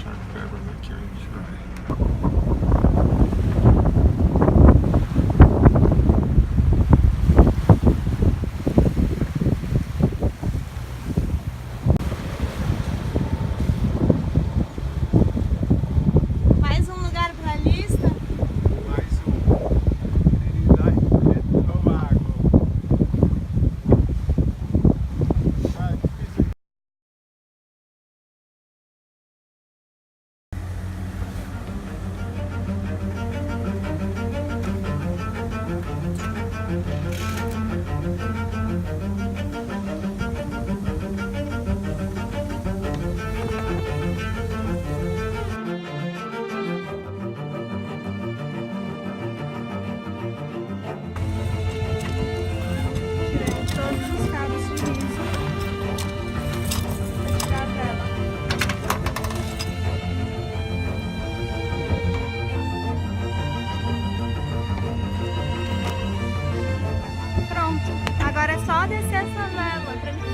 Chaguaramas aqui onde a gente vai. Mais um lugar pra lista. Mais um. Trinidad e Tobago. Todos os cabos de lisa pra tirar a vela. Pronto, agora é só descer essa vela, tranquilo.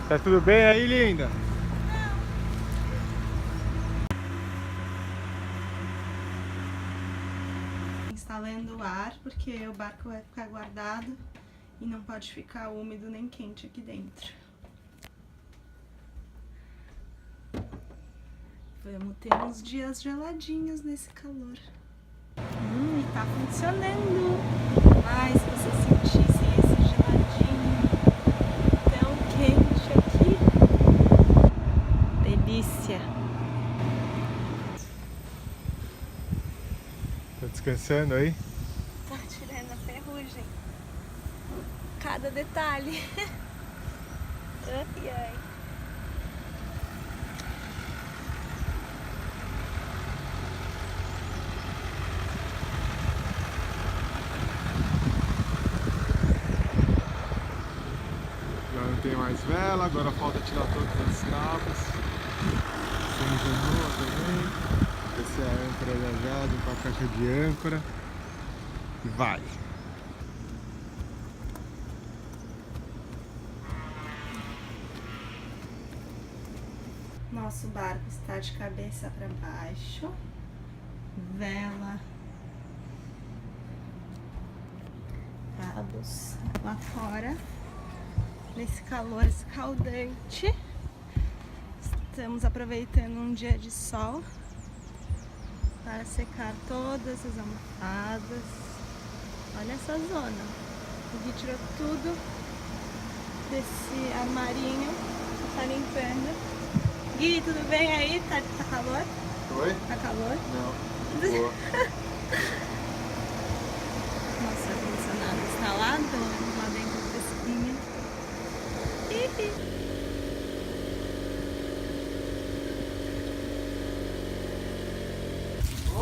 Tá tudo bem aí, linda? Instalando o ar, porque o barco vai ficar guardado e não pode ficar úmido nem quente aqui dentro. Vamos ter uns dias geladinhos nesse calor. E tá funcionando. Ai, se vocês sentissem esse geladinho tão quente aqui. Delícia. Tá descansando aí? Tá tirando a ferrugem. Cada detalhe. Ai, ai. Agora não tem mais vela, agora falta tirar todas as cabos. Sem genoa também. Descer a âncora já, limpar a caixa de âncora. E vai! Nosso barco está de cabeça para baixo. Vela. Cabos lá fora. Nesse calor escaldante. Estamos aproveitando um dia de sol para secar todas as almofadas. Olha essa zona. O Gui tirou tudo desse armarinho. Tá limpando. Gui, tudo bem aí? Tá calor? Oi? Tá calor? Não. Boa. Nosso ar-condicionado instalado, lá dentro da piscina.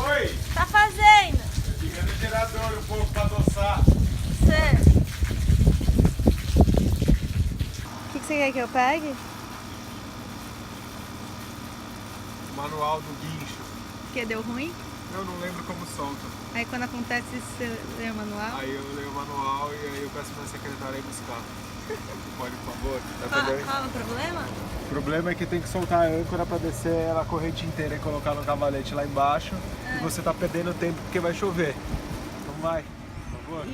Oi! Tá fazendo? Liga no gerador um pouco pra adoçar. Certo. O que você quer que eu pegue? Manual do guincho. Que deu ruim? Eu não lembro como solta. Aí quando acontece isso, você lê o manual? Aí eu leio o manual e aí eu peço pra minha secretária ir buscar. Pode, por favor? Qual é o problema? O problema é que tem que soltar a âncora pra descer ela a corrente inteira e colocar no cavalete lá embaixo. E você tá perdendo tempo porque vai chover. Então vai, por favor.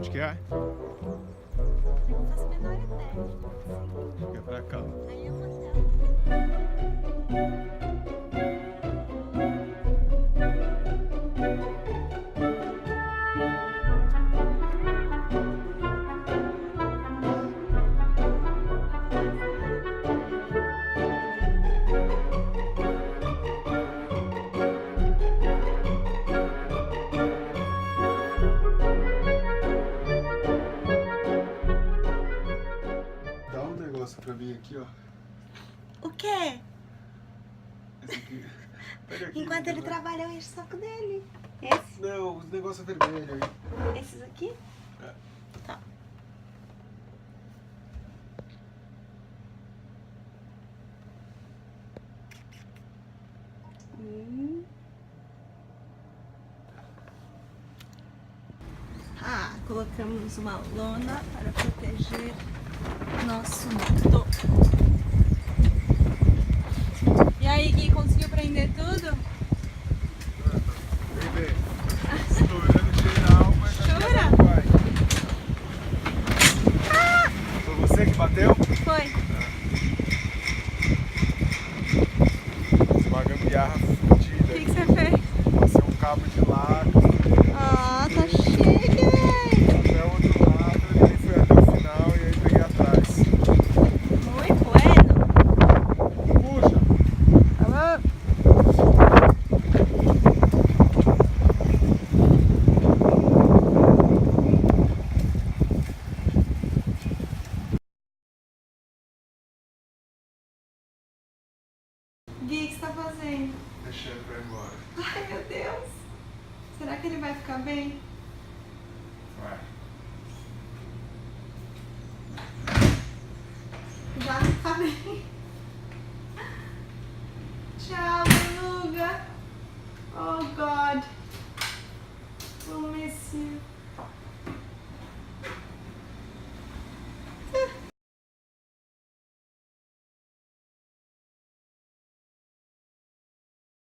onde que é? Eu não faço a menor ideia. Acho que é pra cá. Aí é um hotel. Dá um negócio pra mim aqui, ó. O quê? Esse aqui. Pega aqui. Enquanto ele trabalha, eu encho o saco dele. Esse? Não, os negócios vermelhos aí. Esses aqui? É. Tá. Colocamos uma lona para proteger nosso motor. E aí, Gui, conseguiu prender tudo? Vem ver. Estourando geral, mas Jura? vai. Foi você que bateu? Foi. Uma gambiarra O fodida. que você fez? Passei um cabo de lado. Ah, tá cheio, Até o outro lado e fui até o final e aí peguei atrás. muito bueno. Puxa! Alô? Gui, o que você tá fazendo? Deixando pra ir embora. Ai, meu Deus. Será que ele vai ficar bem? Vai.